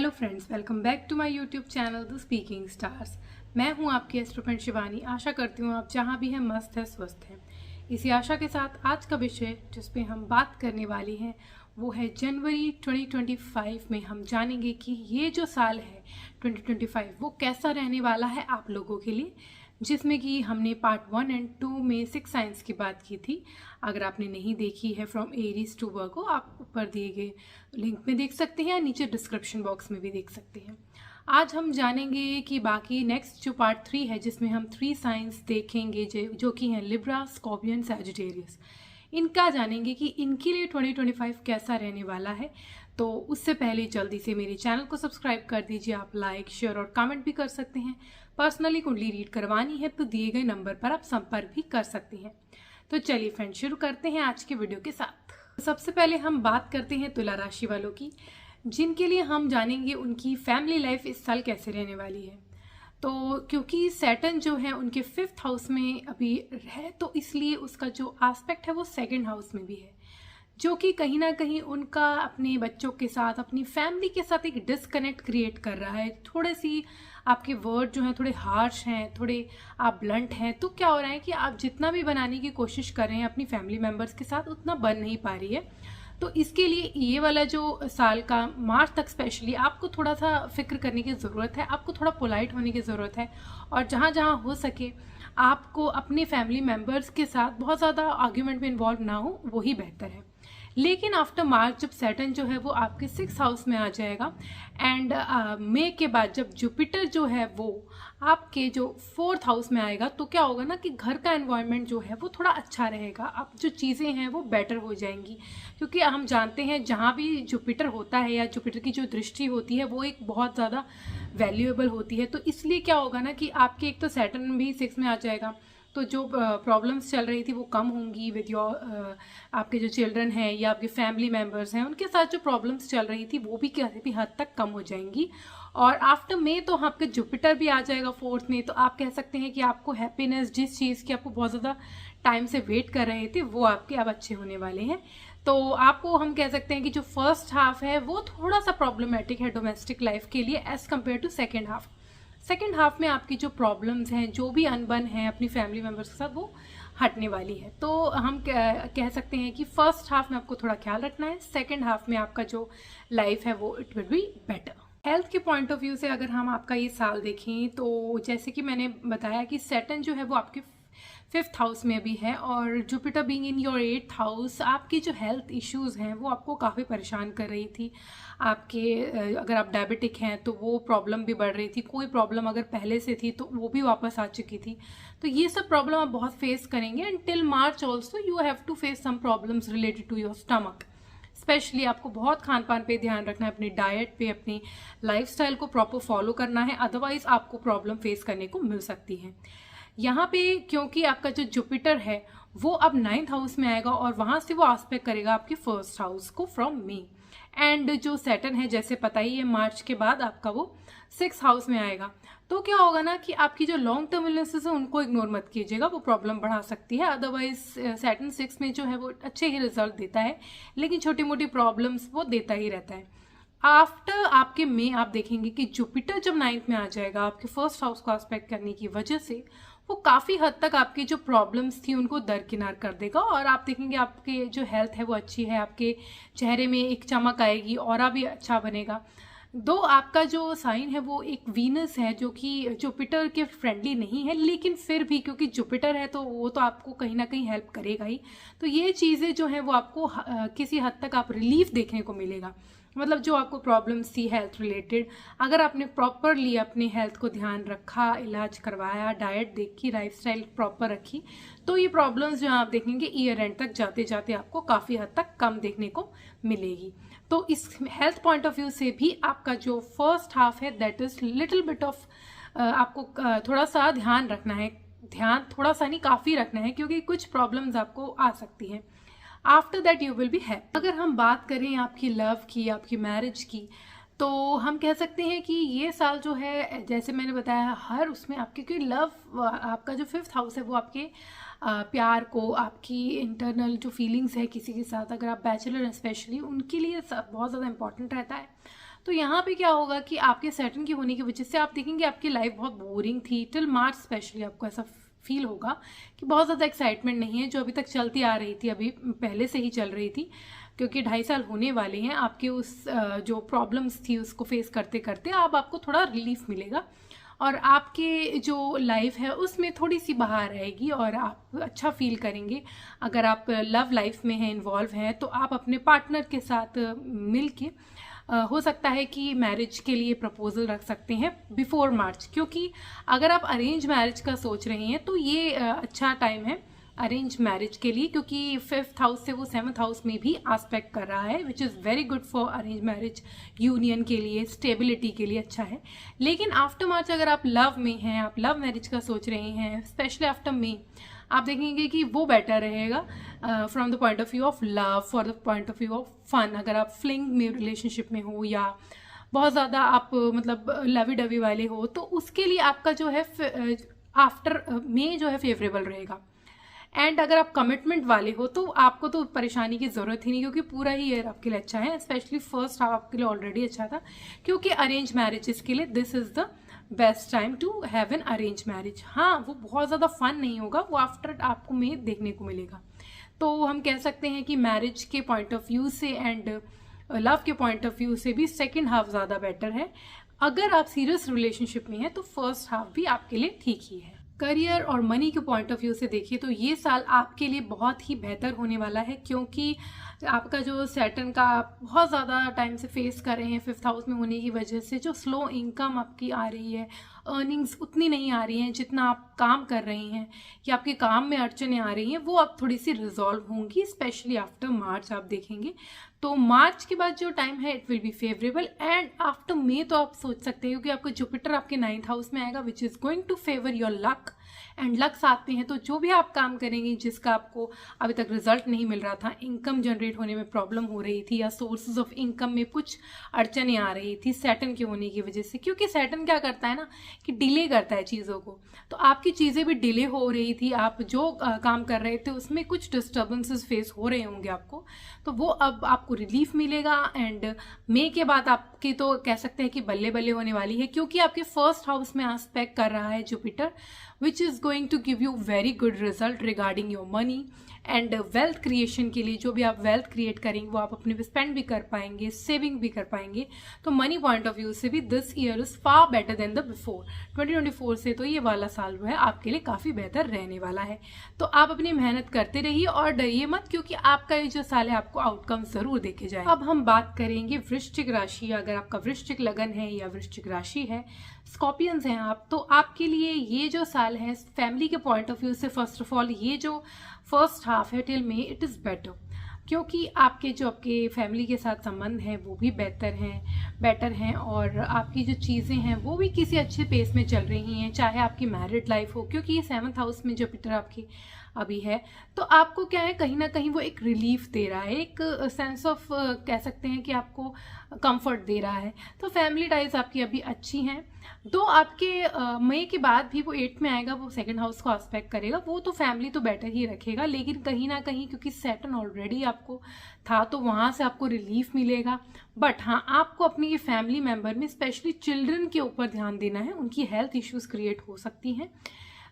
Hello friends, welcome back to my YouTube channel the speaking stars. मैं हूं आपकी एस्ट्रोफ्रेंड शिवानी। आशा करती हूं आप जहां भी हैं मस्त है, स्वस्थ हैं। इसी आशा के साथ आज का विषय जिस पे हम बात करने वाली हैं वो है जनवरी 2025 में हम जानेंगे कि ये जो साल है 2025 वो कैसा रहने वाला है आप लोगों के लिए, जिसमें कि हमने पार्ट 1 एंड 2 में 6 साइंस की बात की थी। अगर आपने नहीं देखी है फ्रॉम एरीज टू वर्गो, आप ऊपर दिए गए लिंक में देख सकते हैं या नीचे डिस्क्रिप्शन बॉक्स में भी देख सकते हैं। आज हम जानेंगे कि बाकी नेक्स्ट जो पार्ट 3 है जिसमें हम 3 साइंस देखेंगे जो कि हैं लिब्रा, स्कॉर्पियन, सैजिटेरियस। इनका जानेंगे कि इनके लिए 2025 कैसा रहने वाला है। तो उससे पहले जल्दी से मेरे चैनल को सब्सक्राइब कर दीजिए। आप लाइक, शेयर और कमेंट भी कर सकते हैं। पर्सनली कुंडली रीड करवानी है तो दिए गए नंबर पर आप संपर्क भी कर सकते हैं। तो चलिए फ्रेंड्स, शुरू करते हैं आज के वीडियो के साथ। सबसे पहले हम बात करते हैं तुला राशि वालों की, जिनके लिए हम जानेंगे उनकी फैमिली लाइफ इस साल कैसे रहने वाली है। तो क्योंकि सैटर्न जो है उनके 5th हाउस में अभी है, तो इसलिए उसका जो एस्पेक्ट है वो 2nd हाउस में भी है, जो कि कहीं ना कहीं उनका अपने बच्चों के साथ, अपनी फैमिली के साथ एक डिस्कनेक्ट क्रिएट कर रहा है। थोड़े सी आपके वर्ड जो हैं थोड़े हार्श हैं, थोड़े आप ब्लंट हैं। तो क्या हो रहा है कि आप जितना भी बनाने की कोशिश कर रहे हैं अपनी फैमिली मेम्बर्स के साथ, उतना बन नहीं पा रही है। तो इसके लिए ये वाला जो साल का मार्च तक स्पेशली आपको थोड़ा सा फिक्र करने की ज़रूरत है, आपको थोड़ा पोलाइट होने की ज़रूरत है, और जहाँ जहाँ हो सके आपको अपने फैमिली मेम्बर्स के साथ बहुत ज़्यादा आर्ग्यूमेंट में इन्वॉल्व ना हो, वही बेहतर है। लेकिन आफ्टर मार्च जब सैटर्न जो है वो आपके 6th हाउस में आ जाएगा एंड मई के बाद जब जुपिटर जो है वो आपके जो 4th हाउस में आएगा, तो क्या होगा ना कि घर का एनवायरनमेंट जो है वो थोड़ा अच्छा रहेगा। अब जो चीज़ें हैं वो बेटर हो जाएंगी, क्योंकि हम जानते हैं जहाँ भी जुपिटर होता है या जुपिटर की जो दृष्टि होती है वो एक बहुत ज़्यादा वैल्यूएबल होती है। तो इसलिए क्या होगा ना कि आपके एक तो सैटर्न भी 6 में आ जाएगा, तो जो प्रॉब्लम्स चल रही थी वो कम होंगी विद योर आपके जो चिल्ड्रन हैं या आपके फैमिली मेम्बर्स हैं, उनके साथ जो प्रॉब्लम्स चल रही थी वो भी किसी भी हद तक कम हो जाएंगी। और आफ्टर मई तो आपके जुपिटर भी आ जाएगा 4th में, तो आप कह सकते हैं कि आपको हैप्पीनेस, जिस चीज़ की आपको बहुत ज़्यादा टाइम से वेट कर रहे थे, वो आपके अब अच्छे होने वाले हैं। तो आपको हम कह सकते हैं कि जो फर्स्ट हाफ है वो थोड़ा सा प्रॉब्लमेटिक है डोमेस्टिक लाइफ के लिए as compare to second half. Second half में आपकी जो प्रॉब्लम्स हैं, जो भी अनबन है अपनी फैमिली मेम्बर्स के साथ, वो हटने वाली है। तो हम कह सकते हैं कि फर्स्ट हाफ में आपको थोड़ा ख्याल रखना है, सेकेंड हाफ में आपका जो लाइफ है वो it will be better. Health के पॉइंट ऑफ व्यू से अगर हम आपका ये साल देखें तो जैसे कि मैंने बताया कि सैटर्न जो है वो आपके 5th हाउस में भी है, और Jupiter being in your 8th house आपकी जो हेल्थ इश्यूज़ हैं वो आपको काफ़ी परेशान कर रही थी। आपके अगर आप डायबिटिक हैं तो वो प्रॉब्लम भी बढ़ रही थी, कोई प्रॉब्लम अगर पहले से थी तो वो भी वापस आ चुकी थी। तो ये सब प्रॉब्लम आप बहुत फेस करेंगे and till March also you have to face some problems related to your stomach. Specially आपको बहुत खान पान पे ध्यान रखना है, अपनी डाइट पे, अपनी लाइफस्टाइल को प्रॉपर फॉलो करना है, अदरवाइज आपको प्रॉब्लम फेस करने को मिल सकती है। यहाँ पे क्योंकि आपका जो जुपिटर है वो अब 9th हाउस में आएगा और वहाँ से वो एस्पेक्ट करेगा आपके 1st हाउस को फ्रॉम मई। एंड जो सैटर्न है जैसे पता ही है मार्च के बाद आपका वो 6th हाउस में आएगा। तो क्या होगा ना कि आपकी जो लॉन्ग टर्म इलनेसेस है उनको इग्नोर मत कीजिएगा, वो प्रॉब्लम बढ़ा सकती है। अदरवाइज सैटर्न 6 में जो है वो अच्छे ही रिजल्ट देता है, लेकिन छोटी मोटी प्रॉब्लम्स वो देता ही रहता है। आफ्टर आपके में आप देखेंगे कि जुपिटर जब 9th में आ जाएगा आपके 1st हाउस को एस्पेक्ट करने की वजह से वो काफ़ी हद तक आपकी जो प्रॉब्लम्स थी उनको दरकिनार कर देगा, और आप देखेंगे आपके जो हेल्थ है वो अच्छी है, आपके चेहरे में एक चमक आएगी, ऑरा भी अच्छा बनेगा। दो आपका जो साइन है वो एक वीनस है जो कि जुपिटर के फ्रेंडली नहीं है, लेकिन फिर भी क्योंकि जुपिटर है तो वो तो आपको कहीं ना कहीं हेल्प करेगा ही। तो ये चीज़ें जो हैं वो आपको किसी हद तक आप रिलीफ देखने को मिलेगा। मतलब जो आपको प्रॉब्लम्स थी हेल्थ रिलेटेड, अगर आपने प्रॉपरली अपने हेल्थ को ध्यान रखा, इलाज करवाया, डाइट देखी, लाइफस्टाइल प्रॉपर रखी, तो ये प्रॉब्लम्स जो आप देखेंगे ईयर एंड तक जाते जाते आपको काफ़ी हद तक कम देखने को मिलेगी। तो इस हेल्थ पॉइंट ऑफ व्यू से भी आपका जो 1st हाफ है that is little bit of आपको थोड़ा सा ध्यान रखना है। ध्यान थोड़ा सा नहीं, काफ़ी रखना है, क्योंकि कुछ प्रॉब्लम्स आपको आ सकती हैं। After that you will be happy. अगर हम बात करें आपकी लव की, आपकी मैरिज की, तो हम कह सकते हैं कि ये साल जो है जैसे मैंने बताया हर उसमें आपके, क्योंकि लव आपका जो 5th हाउस है वो आपके प्यार को, आपकी इंटरनल जो फीलिंग्स है किसी के साथ, अगर आप बैचलर हैं स्पेशली, उनके लिए बहुत ज़्यादा इंपॉर्टेंट रहता है। तो यहाँ पे क्या होगा कि आपके सैटर्न की होने की वजह से आप देखेंगे आपकी लाइफ बहुत बोरिंग थी टिल मार्च, स्पेशली आपको ऐसा फील होगा कि बहुत ज़्यादा एक्साइटमेंट नहीं है जो अभी तक चलती आ रही थी, अभी पहले से ही चल रही थी, क्योंकि 2.5 साल होने वाले हैं आपके उस जो प्रॉब्लम्स थी उसको फेस करते करते। अब आपको थोड़ा रिलीफ मिलेगा और आपके जो लाइफ है उसमें थोड़ी सी बहार आएगी और आप अच्छा फील करेंगे। अगर आप लव लाइफ में हैं, इन्वॉल्व हैं, तो आप अपने पार्टनर के साथ मिल के हो सकता है कि मैरिज के लिए प्रपोजल रख सकते हैं बिफोर मार्च, क्योंकि अगर आप अरेंज मैरिज का सोच रहे हैं तो ये अच्छा टाइम है अरेंज मैरिज के लिए, क्योंकि 5th हाउस से वो 7th हाउस में भी आस्पेक्ट कर रहा है, which is very good for arrange marriage union के लिए, स्टेबिलिटी के लिए अच्छा है। लेकिन आफ्टर मार्च अगर आप लव में हैं, आप लव मैरिज का सोच रहे हैं, स्पेशली आफ्टर मे, आप देखेंगे कि वो बेटर रहेगा from the point of view of love, for the point of view of fun. अगर आप फ्लिंग में रिलेशनशिप में हो या बहुत ज़्यादा आप मतलब लवी डवी वाले हो, तो उसके लिए आपका जो है आफ्टर मे जो है फेवरेबल रहेगा। एंड अगर आप कमिटमेंट वाले हो तो आपको तो परेशानी की ज़रूरत ही नहीं, क्योंकि पूरा ही ईयर आपके लिए अच्छा है। स्पेशली फर्स्ट हाफ आपके लिए ऑलरेडी अच्छा था, क्योंकि अरेंज मैरिजेस के लिए this is the best time to have an arrange marriage. हाँ, वो बहुत ज़्यादा फन नहीं होगा, वो आफ्टर आपको में देखने को मिलेगा। तो हम कह सकते हैं कि मैरिज के पॉइंट ऑफ व्यू से एंड लव के पॉइंट ऑफ व्यू से भी सेकेंड हाफ ज़्यादा बेटर है। अगर आप सीरियस रिलेशनशिप में हैं तो फर्स्ट हाफ भी आपके लिए ठीक ही है। करियर और मनी के पॉइंट ऑफ व्यू से देखिए तो ये साल आपके लिए बहुत ही बेहतर होने वाला है, क्योंकि आपका जो सैटर्न का आप बहुत ज़्यादा टाइम से फेस कर रहे हैं 5th हाउस में होने की वजह से, जो स्लो इनकम आपकी आ रही है, अर्निंग्स उतनी नहीं आ रही हैं जितना आप काम कर रहे हैं, या आपके काम में अड़चने आ रही हैं, वो अब थोड़ी सी रिजॉल्व होंगी, स्पेशली आफ्टर मार्च आप देखेंगे। तो मार्च के बाद जो टाइम है it will be favourable. And after May तो आप सोच सकते हैं, क्योंकि आपका जुपिटर आपके 9th हाउस में आएगा, which is going to favour your luck and luck साथ में है। तो जो भी आप काम करेंगे जिसका आपको अभी तक रिजल्ट नहीं मिल रहा था, इनकम जनरेट होने में प्रॉब्लम हो रही थी, या सोर्सेज ऑफ इनकम में कुछ अड़चने आ रही थी सैटर्न के होने की वजह से, क्योंकि सैटर्न क्या करता है ना कि डिले करता है चीज़ों को, तो आपकी चीज़ें भी डिले हो रही थी, आप जो काम कर रहे थे उसमें कुछ डिस्टर्बेंसेस फेस हो रहे होंगे आपको, तो वो अब आपको रिलीफ मिलेगा। एंड मे के बाद आपकी तो कह सकते हैं कि बल्ले बल्ले होने वाली है, क्योंकि आपके फर्स्ट हाउस में आस्पेक्ट कर रहा है Jupiter, which is going to give you very good result regarding your money and wealth creation के लिए। जो भी आप वेल्थ क्रिएट करेंगे वो आप अपने स्पेंड भी कर पाएंगे, सेविंग भी कर पाएंगे। तो मनी पॉइंट ऑफ व्यू से भी this year is far better than the before 2024 से। तो ये वाला साल जो है आपके लिए काफ़ी बेहतर रहने वाला है। तो आप अपनी मेहनत करते रहिए और डरिए मत, क्योंकि आपका ये जो साल है आपको आउटकम जरूर देखे जाए। अब हम बात करेंगे वृश्चिक राशि। अगर आपका वृश्चिक लगन है या वृश्चिक राशि है, स्कॉर्पियंस हैं आप, तो आपके लिए ये जो साल है फैमिली के पॉइंट ऑफ व्यू से फर्स्ट ऑफ ऑल ये जो फर्स्ट हाफ है till may it is better, क्योंकि आपके जो आपके फैमिली के साथ संबंध हैं वो भी बेटर हैं और आपकी जो चीज़ें हैं वो भी किसी अच्छे पेस में चल रही हैं, चाहे आपकी मैरिड लाइफ हो, क्योंकि ये 7th हाउस में जुपिटर आपकी अभी है। तो आपको क्या है, कहीं ना कहीं वो एक रिलीफ दे रहा है, एक सेंस ऑफ कह सकते हैं कि आपको कंफर्ट दे रहा है। तो फैमिली टाइज आपकी अभी अच्छी हैं। तो आपके मई के बाद भी वो 8th में आएगा, वो 2nd हाउस को एस्पेक्ट करेगा, वो तो फैमिली तो बेटर ही रखेगा, लेकिन कहीं ना कहीं क्योंकि सैटर्न ऑलरेडी आपको था तो वहाँ से आपको रिलीफ मिलेगा। बट हाँ, आपको अपनी ये फैमिली मेम्बर में स्पेशली चिल्ड्रन के ऊपर ध्यान देना है, उनकी हेल्थ इश्यूज क्रिएट हो सकती हैं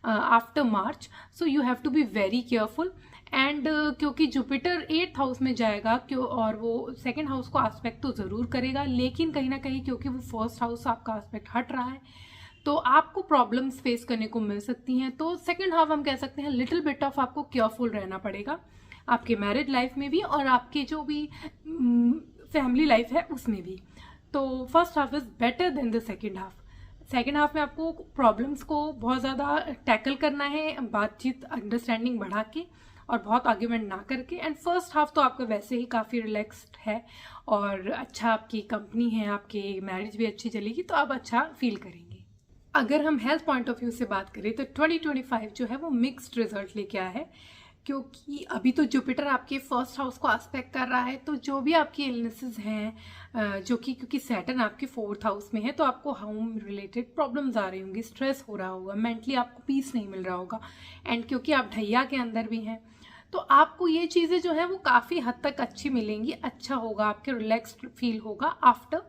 after March, so you have to be very careful. And क्योंकि जुपिटर 8th हाउस में जाएगा क्यों, और वो 2nd हाउस को एस्पेक्ट तो ज़रूर करेगा, लेकिन कहीं ना कहीं क्योंकि वो 1st हाउस आपका एस्पेक्ट हट रहा है तो आपको प्रॉब्लम्स फेस करने को मिल सकती हैं। तो 2nd हाफ हम कह सकते हैं लिटिल बिट ऑफ आपको केयरफुल रहना पड़ेगा, आपके मैरिड लाइफ में भी और आपके जो भी फैमिली लाइफ है उसमें भी। तो first half is better than the 2nd half. 2nd half में आपको प्रॉब्लम्स को बहुत ज़्यादा टैकल करना है, बातचीत अंडरस्टैंडिंग बढ़ा के और बहुत आर्ग्यूमेंट ना करके। एंड फर्स्ट हाफ तो आपका वैसे ही काफ़ी रिलैक्स्ड है और अच्छा आपकी कंपनी है, आपकी मैरिज भी अच्छी चलेगी, तो आप अच्छा फील करेंगे। अगर हम हेल्थ पॉइंट ऑफ व्यू से बात करें तो 2025 जो है वो मिक्स्ड रिजल्ट लेके आया है, क्योंकि अभी तो जुपिटर आपके 1st हाउस को एस्पेक्ट कर रहा है, तो जो भी आपकी इलनेसेस हैं जो कि क्योंकि सैटर्न आपके 4th हाउस में है, तो आपको होम रिलेटेड प्रॉब्लम्स आ रही होंगी, स्ट्रेस हो रहा होगा, मेंटली आपको पीस नहीं मिल रहा होगा। एंड क्योंकि आप ढैया के अंदर भी हैं तो आपको ये चीज़ें जो है वो काफ़ी हद तक अच्छी मिलेंगी, अच्छा होगा, आपके रिलैक्स्ड फील होगा after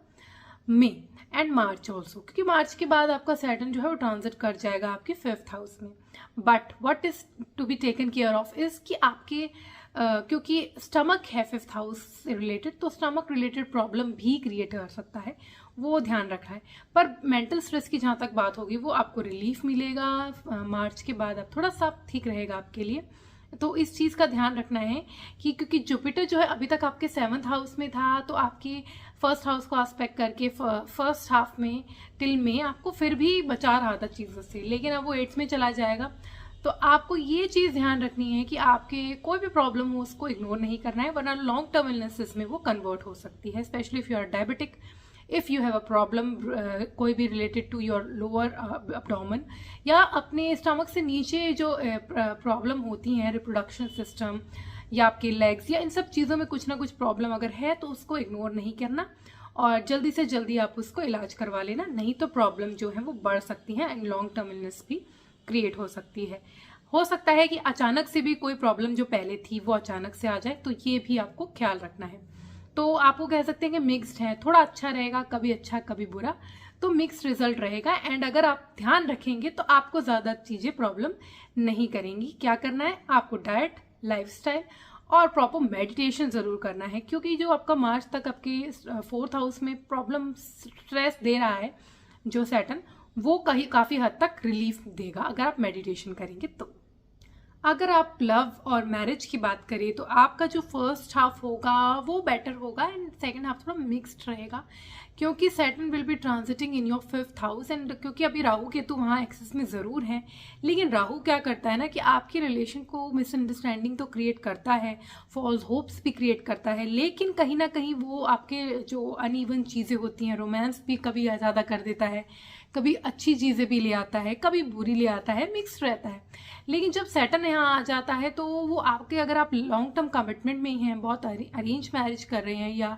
May and March also, क्योंकि मार्च के बाद आपका सैटर्न जो है वो ट्रांजिट कर जाएगा आपके 5th हाउस में। But what is to be taken care of is कि आपके क्योंकि स्टमक है 5th हाउस से रिलेटेड, तो स्टमक रिलेटेड प्रॉब्लम भी क्रिएट कर सकता है, वो ध्यान रखना है। पर मेंटल स्ट्रेस की जहाँ तक बात होगी वो आपको रिलीफ मिलेगा मार्च के बाद, अब थोड़ा सा ठीक रहेगा आपके लिए। तो इस चीज़ का ध्यान रखना है कि क्योंकि जुपिटर जो है अभी तक आपके 7th हाउस में था, तो आपके 1st हाउस को एस्पेक्ट करके फर्स्ट हाफ में टिल में आपको फिर भी बचा रहा था चीज़ों से, लेकिन अब वो 8th में चला जाएगा। तो आपको ये चीज़ ध्यान रखनी है कि आपके कोई भी प्रॉब्लम हो उसको इग्नोर नहीं करना है, वरना लॉन्ग टर्म इलनेसेस में वो कन्वर्ट हो सकती है, specially if you are diabetic, if you have a problem कोई भी related to your lower abdomen या अपने स्टमक से नीचे जो प्रॉब्लम होती हैं रिप्रोडक्शन सिस्टम या आपके लेग्स या इन सब चीज़ों में कुछ ना कुछ प्रॉब्लम अगर है तो उसको इग्नोर नहीं करना और जल्दी से जल्दी आप उसको इलाज करवा लेना, नहीं तो प्रॉब्लम जो है वो बढ़ सकती है एंड लॉन्ग टर्म इलनेस भी क्रिएट हो सकती है। हो सकता है कि अचानक से भी कोई प्रॉब्लम जो पहले थी वो अचानक से आ जाए, तो ये भी आपको ख्याल रखना है। तो आपको कह सकते हैं कि मिक्स्ड है, थोड़ा अच्छा रहेगा, कभी अच्छा कभी बुरा, तो मिक्स्ड रिजल्ट रहेगा। एंड अगर आप ध्यान रखेंगे तो आपको ज़्यादा चीज़ें प्रॉब्लम नहीं करेंगी। क्या करना है आपको, डाइट, लाइफस्टाइल और प्रॉपर मेडिटेशन ज़रूर करना है, क्योंकि जो आपका मार्च तक आपके 4th हाउस में प्रॉब्लम स्ट्रेस दे रहा है जो सैटर्न, वो काफ़ी हद तक रिलीफ देगा अगर आप मेडिटेशन करेंगे तो। अगर आप लव और मैरिज की बात करें तो आपका जो 1st हाफ होगा वो बेटर होगा एंड 2nd हाफ थोड़ा मिक्स्ड रहेगा, क्योंकि Saturn will be transiting in your 5th house and क्योंकि अभी राहु केतु वहाँ एक्सेस में ज़रूर हैं, लेकिन राहु क्या करता है ना कि आपकी रिलेशन को मिसअंडरस्टैंडिंग तो क्रिएट करता है, फॉल्स होप्स भी क्रिएट करता है, लेकिन कहीं ना कहीं वो आपके जो अनइवन चीज़ें होती हैं, रोमांस भी कभी ज़्यादा कर देता है, कभी अच्छी चीज़ें भी ले आता है, कभी बुरी ले आता है, मिक्स रहता है। लेकिन जब सैटर्न यहाँ आ जाता है तो वो आपके, अगर आप लॉन्ग टर्म कमिटमेंट में हैं, बहुत अरेंज मैरिज कर रहे हैं या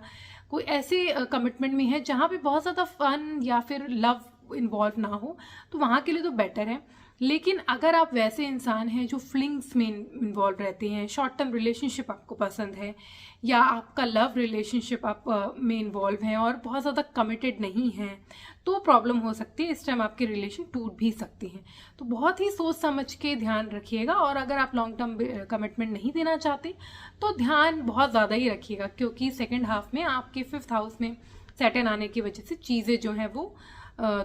कोई ऐसे कमिटमेंट में है जहाँ पे बहुत ज़्यादा फन या फिर लव इन्वॉल्व ना हो, तो वहाँ के लिए तो बेटर है। लेकिन अगर आप वैसे इंसान हैं जो फ्लिंग्स में इन्वॉल्व रहते हैं, शॉर्ट टर्म रिलेशनशिप आपको पसंद है या आपका लव रिलेशनशिप आप में इन्वॉल्व हैं और बहुत ज़्यादा कमिटेड नहीं हैं, तो प्रॉब्लम हो सकती है, इस टाइम आपके रिलेशन टूट भी सकते हैं। तो बहुत ही सोच समझ के ध्यान रखिएगा, और अगर आप लॉन्ग टर्म कमिटमेंट नहीं देना चाहते तो ध्यान बहुत ज़्यादा ही रखिएगा, क्योंकि 2nd हाफ में आपके 5th हाउस में सैटर्न आने की वजह से चीज़ें जो हैं वो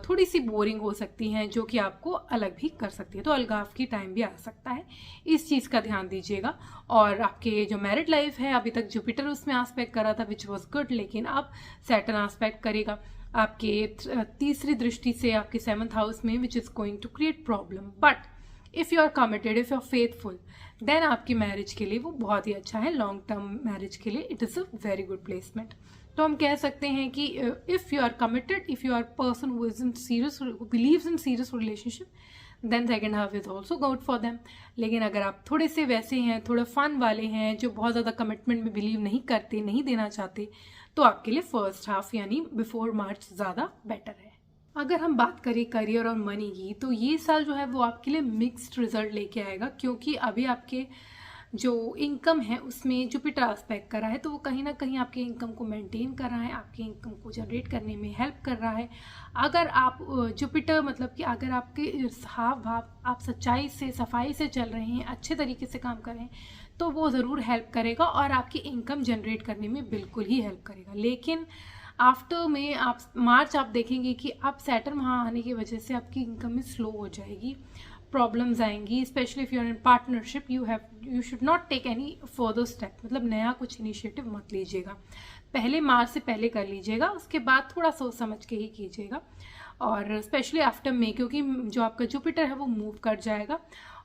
थोड़ी सी बोरिंग हो सकती हैं, जो कि आपको अलग भी कर सकती है, तो अलगाव की टाइम भी आ सकता है, इस चीज़ का ध्यान दीजिएगा। और आपके जो मैरिड लाइफ है, अभी तक जुपिटर उसमें आस्पेक्ट करा था विच वॉज गुड, लेकिन अब सैटर्न आस्पेक्ट करेगा आपके तीसरी दृष्टि से आपके 7th हाउस में, which is going to create problem. But if you are committed, if you are faithful, then आपकी मैरिज के लिए वो बहुत ही अच्छा है, लॉन्ग टर्म मैरिज के लिए it is a very good placement. तो हम कह सकते हैं कि if you are committed, if you are person who is in serious, who believes in serious relationship, then 2nd half is also good for them. लेकिन अगर आप थोड़े से वैसे हैं, थोड़े फन वाले हैं, जो बहुत ज़्यादा कमिटमेंट में बिलीव नहीं करते, नहीं देना चाहते, तो आपके लिए 1st हाफ यानी बिफोर मार्च ज़्यादा बेटर है। अगर हम बात करें करियर और मनी की, तो ये साल जो है वो आपके लिए मिक्स्ड रिजल्ट लेके आएगा, क्योंकि अभी आपके जो इनकम है उसमें जुपिटर आस्पेक्ट कर रहा है, तो वो कहीं ना कहीं आपके इनकम को मेंटेन कर रहा है, आपके इनकम को जनरेट करने में हेल्प कर रहा है। अगर आप जुपिटर मतलब कि अगर आपके हाव भाव आप सच्चाई से, सफाई से चल रहे हैं, अच्छे तरीके से काम कर रहे हैं, तो वो ज़रूर हेल्प करेगा और आपकी इनकम जनरेट करने में बिल्कुल ही हेल्प करेगा। लेकिन आफ्टर में आप मार्च आप देखेंगे कि आप सैटर्न वहाँ आने की वजह से आपकी इनकम में स्लो हो जाएगी, प्रॉब्लम्स आएंगी, specially if you are in partnership, you should not take any further step, मतलब नया कुछ इनिशिएटिव मत लीजिएगा, पहले मार्च से पहले कर लीजिएगा, उसके बाद थोड़ा सोच समझ के ही कीजिएगा। और स्पेशली आफ्टर मे, क्योंकि जो आपका जुपिटर है वो मूव कर जाएगा,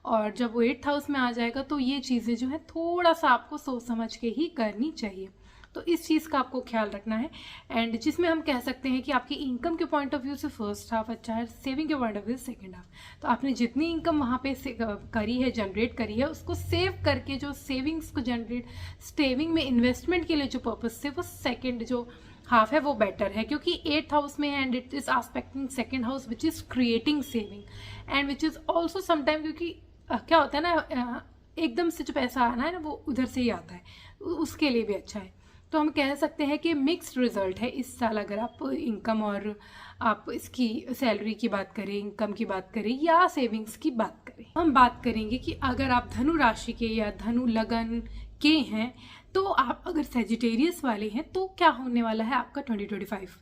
और जब वो 8th हाउस में आ जाएगा तो ये चीज़ें जो है थोड़ा सा आपको सोच समझ के ही करनी चाहिए, तो इस चीज़ का आपको ख्याल रखना है। एंड जिसमें हम कह सकते हैं कि आपकी इनकम के पॉइंट ऑफ व्यू से 1st हाफ अच्छा है, सेविंग के पॉइंट ऑफ व्यू से 2nd हाफ, तो आपने जितनी इनकम वहाँ पे करी है, जनरेट करी है, उसको सेव करके जो सेविंग्स को जनरेट, सेविंग में इन्वेस्टमेंट के लिए जो पर्पज से वो 2nd जो हाफ है वो बेटर है, क्योंकि 8th हाउस में है and it is aspecting 2nd house which is creating saving and which is also sometime, क्योंकि क्या होता है ना एकदम से जो पैसा आना है ना वो उधर से ही आता है, उसके लिए भी अच्छा है। तो हम कह सकते हैं कि मिक्स्ड रिजल्ट है इस साल, अगर आप इनकम और आप इसकी सैलरी की बात करें, इनकम की बात करें या सेविंग्स की बात करें। हम बात करेंगे कि अगर आप धनु राशि के या धनु लगन के हैं, तो आप अगर सेजिटेरियस वाले हैं तो क्या होने वाला है आपका 2025।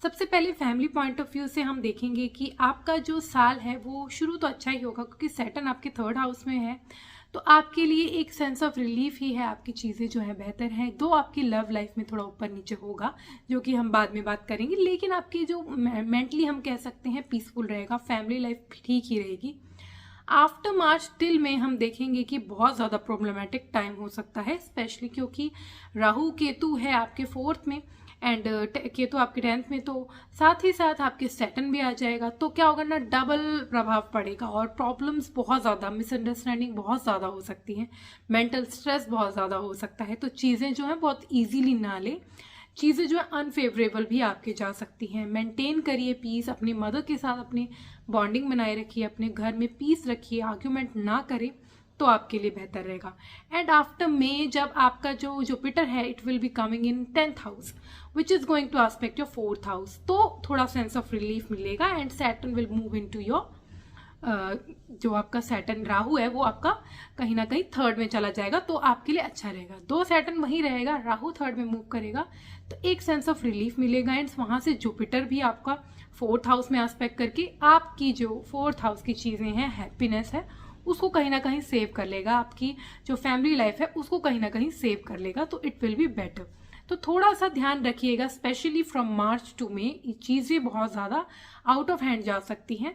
सबसे पहले फैमिली पॉइंट ऑफ व्यू से हम देखेंगे कि आपका जो साल है वो शुरू तो अच्छा ही होगा, क्योंकि सैटर्न आपके 3rd हाउस में है, तो आपके लिए एक सेंस ऑफ रिलीफ ही है, आपकी चीज़ें जो है बेहतर हैं। दो आपकी लव लाइफ में थोड़ा ऊपर नीचे होगा, जो कि हम बाद में बात करेंगे, लेकिन आपकी जो मेंटली हम कह सकते हैं पीसफुल रहेगा, फैमिली लाइफ ठीक ही रहेगी। आफ्टर मार्च टिल में हम देखेंगे कि बहुत ज़्यादा प्रॉब्लमेटिक टाइम हो सकता है, स्पेशली क्योंकि राहु केतु है आपके 4th में एंड केतु आपके 10th में, तो साथ ही साथ आपके सैटर्न भी आ जाएगा। तो क्या होगा ना, डबल प्रभाव पड़ेगा और प्रॉब्लम्स बहुत ज़्यादा, मिसअंडरस्टैंडिंग बहुत ज़्यादा हो सकती हैं, मेंटल स्ट्रेस बहुत ज़्यादा हो सकता है। तो चीज़ें जो हैं बहुत ईजीली ना ले, चीज़ें जो है अनफेवरेबल भी आपके जा सकती हैं। मेंटेन करिए पीस, अपनी मदर के साथ अपनी बॉन्डिंग बनाए रखिए, अपने घर में पीस रखिए, आर्ग्यूमेंट ना करें तो आपके लिए बेहतर रहेगा। एंड आफ्टर मे जब आपका जो जुपिटर है it will be coming in 10th house which is going to aspect your 4th house, तो थोड़ा सेंस ऑफ रिलीफ मिलेगा। And Saturn will move in to your, जो आपका सैटर्न राहु है वो आपका कहीं ना कहीं 3rd में चला जाएगा, तो आपके लिए अच्छा रहेगा। 2 सैटर्न वहीं रहेगा, राहु 3rd में मूव करेगा, तो एक सेंस ऑफ रिलीफ मिलेगा। एंड वहां से जुपिटर भी आपका 4th हाउस में एस्पेक्ट करके आपकी जो 4th हाउस की चीजें हैं, हैप्पीनेस है, उसको कहीं ना कहीं सेव कर लेगा, आपकी जो फैमिली लाइफ है उसको कहीं ना कहीं सेव कर लेगा, तो इट विल बी बेटर। तो थोड़ा सा ध्यान रखिएगा, स्पेशली फ्रॉम मार्च टू मे ये चीज़ें बहुत ज़्यादा आउट ऑफ हैंड जा सकती हैं।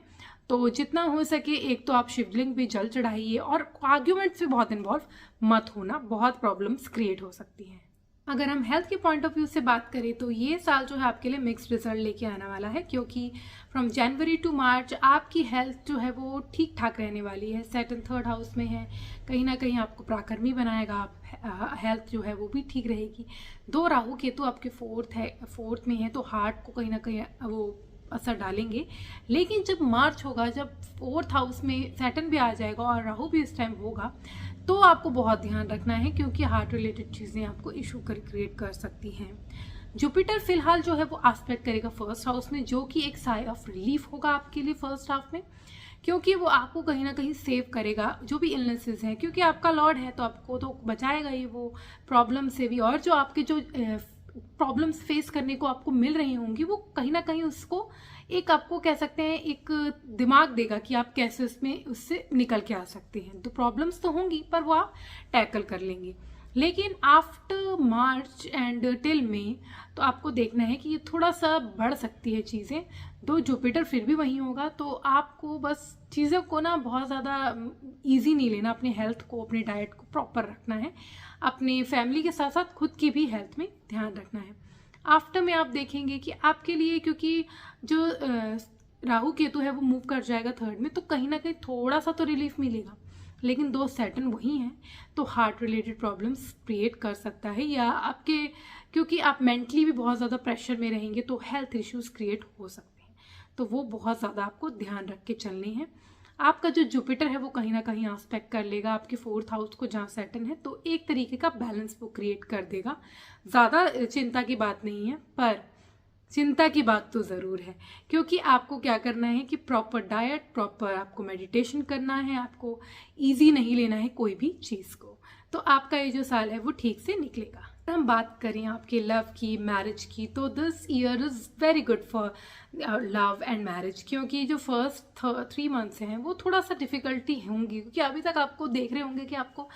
तो जितना हो सके एक तो आप शिवलिंग पे जल चढ़ाइए, और आर्ग्यूमेंट्स में बहुत इन्वॉल्व मत होना, बहुत प्रॉब्लम्स क्रिएट हो सकती हैं। अगर हम हेल्थ के पॉइंट ऑफ व्यू से बात करें तो ये साल जो है आपके लिए मिक्स्ड रिजल्ट लेके आने वाला है, क्योंकि फ्रॉम जनवरी टू मार्च आपकी हेल्थ जो है वो ठीक ठाक रहने वाली है। सैटर्न 3rd हाउस में है, कहीं ना कहीं आपको पराक्रमी बनाएगा, आप हेल्थ जो है वो भी ठीक रहेगी। 2 राहु केतु आपके 4th में है, तो हार्ट को कहीं ना कहीं वो असर डालेंगे। लेकिन जब मार्च होगा, जब 4th हाउस में सैटर्न भी आ जाएगा और राहु भी इस टाइम होगा, तो आपको बहुत ध्यान रखना है, क्योंकि हार्ट रिलेटेड चीज़ें आपको इशू क्रिएट कर सकती हैं। जुपिटर फिलहाल जो है वो एस्पेक्ट करेगा 1st हाउस में, जो कि एक साई ऑफ रिलीफ होगा आपके लिए 1st हाफ में, क्योंकि वो आपको कहीं ना कहीं सेव करेगा जो भी इलनेसेस हैं, क्योंकि आपका लॉर्ड है तो आपको तो बचाएगा ही वो प्रॉब्लम से भी। और जो आपके जो प्रॉब्लम्स फेस करने को आपको मिल रही होंगी, वो कहीं ना कहीं उसको एक आपको कह सकते हैं एक दिमाग देगा कि आप कैसे उससे निकल के आ सकते हैं। तो प्रॉब्लम्स तो होंगी पर वो आप टैकल कर लेंगे। लेकिन आफ्टर मार्च एंड टिल में तो आपको देखना है कि ये थोड़ा सा बढ़ सकती है चीज़ें। दो जुपिटर फिर भी वहीं होगा, तो आपको बस चीज़ों को ना बहुत ज़्यादा इजी नहीं लेना, अपने हेल्थ को, अपने डाइट को प्रॉपर रखना है, अपनी फैमिली के साथ साथ खुद की भी हेल्थ में ध्यान रखना है। आफ्टर में आप देखेंगे कि आपके लिए, क्योंकि जो राहु केतु है वो मूव कर जाएगा 3rd में, तो कहीं ना कहीं थोड़ा सा तो रिलीफ मिलेगा। लेकिन 2 सैटर्न वही हैं, तो हार्ट रिलेटेड प्रॉब्लम्स क्रिएट कर सकता है, या आपके क्योंकि आप मेंटली भी बहुत ज़्यादा प्रेशर में रहेंगे तो हेल्थ इश्यूज क्रिएट हो सकते हैं। तो वो बहुत ज़्यादा आपको ध्यान रख के चलने हैं। आपका जो जुपिटर है वो कहीं ना कहीं एस्पेक्ट कर लेगा आपके 4th हाउस को, जहाँ सैटर्न है, तो एक तरीके का बैलेंस वो क्रिएट कर देगा। ज़्यादा चिंता की बात नहीं है, पर चिंता की बात तो ज़रूर है, क्योंकि आपको क्या करना है कि प्रॉपर डाइट, प्रॉपर आपको मेडिटेशन करना है, आपको इजी नहीं लेना है कोई भी चीज़ को, तो आपका ये जो साल है वो ठीक से निकलेगा। हम बात करें आपके लव की, मैरिज की, तो this year is very good for love and marriage, क्योंकि जो फर्स्ट 3 मंथ्स हैं वो थोड़ा सा डिफ़िकल्टी होंगी, क्योंकि अभी तक आपको देख रहे होंगे कि आपको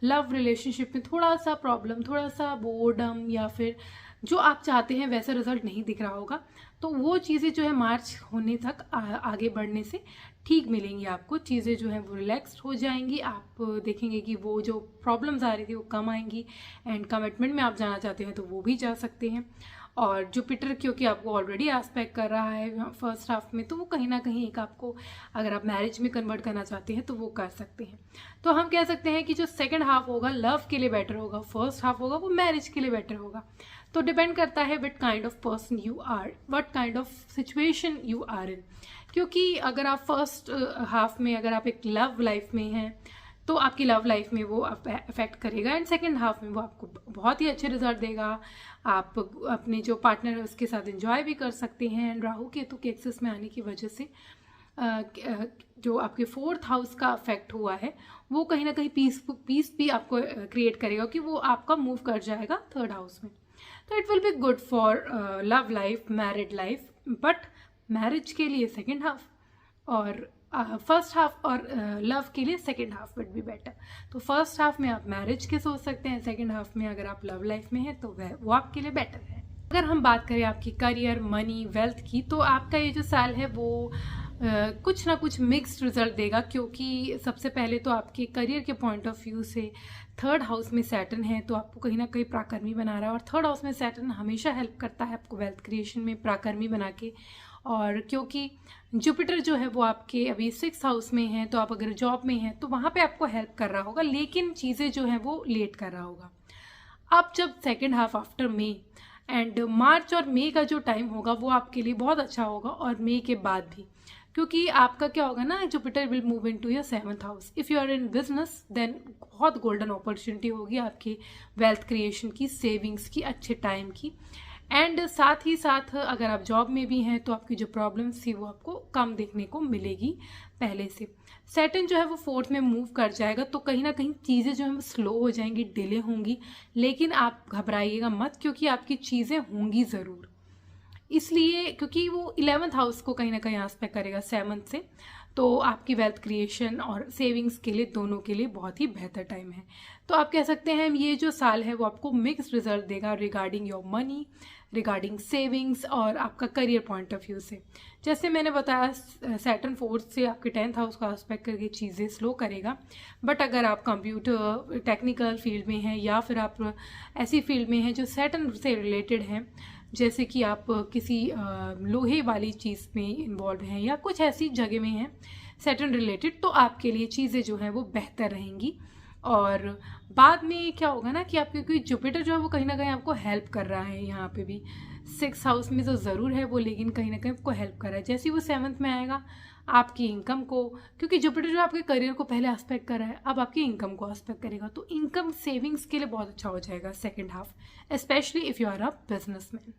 लव रिलेशनशिप में थोड़ा सा प्रॉब्लम, थोड़ा सा बोर्डम, या फिर जो आप चाहते हैं वैसा रिजल्ट नहीं दिख रहा होगा। तो वो चीज़ें जो है मार्च होने तक आगे बढ़ने से ठीक मिलेंगी आपको, चीज़ें जो हैं वो रिलैक्स्ड हो जाएंगी। आप देखेंगे कि वो जो प्रॉब्लम्स आ रही थी वो कम आएंगी, एंड कमिटमेंट में आप जाना चाहते हैं तो वो भी जा सकते हैं। और जुपिटर क्योंकि आपको ऑलरेडी एस्पेक्ट कर रहा है फर्स्ट हाफ में, तो वो कहीं ना कहीं एक आपको, अगर आप मैरिज में कन्वर्ट करना चाहते हैं तो वो कर सकते हैं। तो हम कह सकते हैं कि जो सेकंड हाफ होगा लव के लिए बेटर होगा, फर्स्ट हाफ होगा वो मैरिज के लिए बेटर होगा। तो डिपेंड करता है what kind of person you are, what kind of situation you are in. क्योंकि अगर आप फर्स्ट हाफ में, अगर आप एक लव लाइफ में हैं, तो आपकी लव लाइफ में वो अफेक्ट करेगा एंड सेकेंड हाफ में वो आपको बहुत ही अच्छे रिजल्ट देगा। आप अपने जो पार्टनर है उसके साथ एंजॉय भी कर सकते हैं। एंड राहु केतु के एक्सेस में आने की वजह से जो आपके 4th हाउस का अफेक्ट हुआ है वो कहीं ना कहीं पीस भी आपको क्रिएट करेगा कि वो आपका मूव कर जाएगा 3rd हाउस में। तो it will be good for love life, married life, but marriage के लिए सेकेंड हाफ और फर्स्ट हाफ और लव के लिए second half would be better. तो फर्स्ट हाफ में आप मैरिज के सोच सकते हैं, सेकेंड हाफ में अगर आप लव लाइफ में हैं तो वो आपके लिए बेटर है। अगर हम बात करें आपकी करियर, मनी, वेल्थ की, तो आपका ये जो साल है वो कुछ ना कुछ मिक्स्ड रिजल्ट देगा, क्योंकि सबसे पहले तो आपके करियर के पॉइंट ऑफ व्यू से 3rd हाउस में सैटर्न है तो आपको कहीं ना कहीं प्राकर्मी बना रहा है। और 3rd हाउस में सैटर्न हमेशा हेल्प करता है आपको वेल्थ क्रिएशन में, प्राकर्मी बना के। और क्योंकि जुपिटर जो है वो आपके अभी 6th हाउस में है, तो आप अगर जॉब में हैं तो वहाँ पे आपको हेल्प कर रहा होगा, लेकिन चीज़ें जो हैं वो लेट कर रहा होगा। अब जब second half after May and March और मई का जो टाइम होगा वो आपके लिए बहुत अच्छा होगा, और मई के बाद भी, क्योंकि आपका क्या होगा ना, Jupiter will move in to your 7th house. If you are in business then बहुत गोल्डन अपॉर्चुनिटी होगी आपकी वेल्थ क्रिएशन की, सेविंग्स की, अच्छे टाइम की। एंड साथ ही साथ अगर आप जॉब में भी हैं तो आपकी जो प्रॉब्लम्स थी वो आपको कम देखने को मिलेगी पहले से। सैटर्न जो है वो 4th में मूव कर जाएगा, तो कहीं ना कहीं चीज़ें जो है वो स्लो हो जाएंगी, डिले होंगी, लेकिन आप घबराइएगा मत, क्योंकि आपकी चीज़ें होंगी ज़रूर। इसलिए क्योंकि वो 11th हाउस को कहीं ना कहीं आस्पेक्ट करेगा 7th से, तो आपकी वेल्थ क्रिएशन और सेविंग्स के लिए, दोनों के लिए बहुत ही बेहतर टाइम है। तो आप कह सकते हैं ये जो साल है वो आपको मिक्स्ड रिजल्ट देगा regarding your money, regarding savings और आपका करियर पॉइंट ऑफ व्यू से। जैसे मैंने बताया, सैटर्न 4th से आपके 10th हाउस को आस्पेक्ट करके चीज़ें स्लो करेगा, बट अगर आप कंप्यूटर टेक्निकल फील्ड में हैं या फिर आप ऐसी फील्ड में हैं जो सैटर्न से रिलेटेड हैं, जैसे कि आप किसी लोहे वाली चीज़ में इन्वॉल्व हैं या कुछ ऐसी जगह में हैं सैटर्न रिलेटेड, तो आपके लिए चीज़ें जो हैं वो बेहतर रहेंगी। और बाद में क्या होगा ना कि आपके कोई जुपिटर जो है वो कहीं ना कहीं आपको हेल्प कर रहा है, यहाँ पे भी 6th हाउस में तो ज़रूर है वो, लेकिन कहीं ना कहीं आपको हेल्प कर रहा है। जैसे ही वो 7th में आएगा आपकी इनकम को, क्योंकि जुपिटर जो आपके करियर को पहले एस्पेक्ट कर रहा है, अब आपकी इनकम को एस्पेक्ट करेगा, तो इनकम सेविंग्स के लिए बहुत अच्छा हो जाएगा second half, specially if you are a businessman.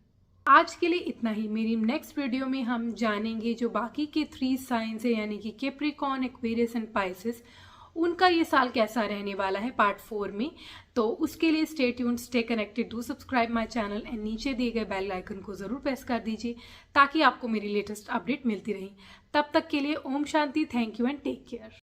आज के लिए इतना ही। मेरी नेक्स्ट वीडियो में हम जानेंगे जो बाकी के 3 साइंस है, यानी कि कैप्रिकॉर्न, एक्वेरियस एंड पाइसेस, उनका ये साल कैसा रहने वाला है पार्ट 4 में। तो उसके लिए stay tuned, stay connected, do subscribe my channel and नीचे दिए गए बेल आइकन को जरूर प्रेस कर दीजिए ताकि आपको मेरी लेटेस्ट अपडेट मिलती रहे। तब तक के लिए ओम शांति, thank you and take care.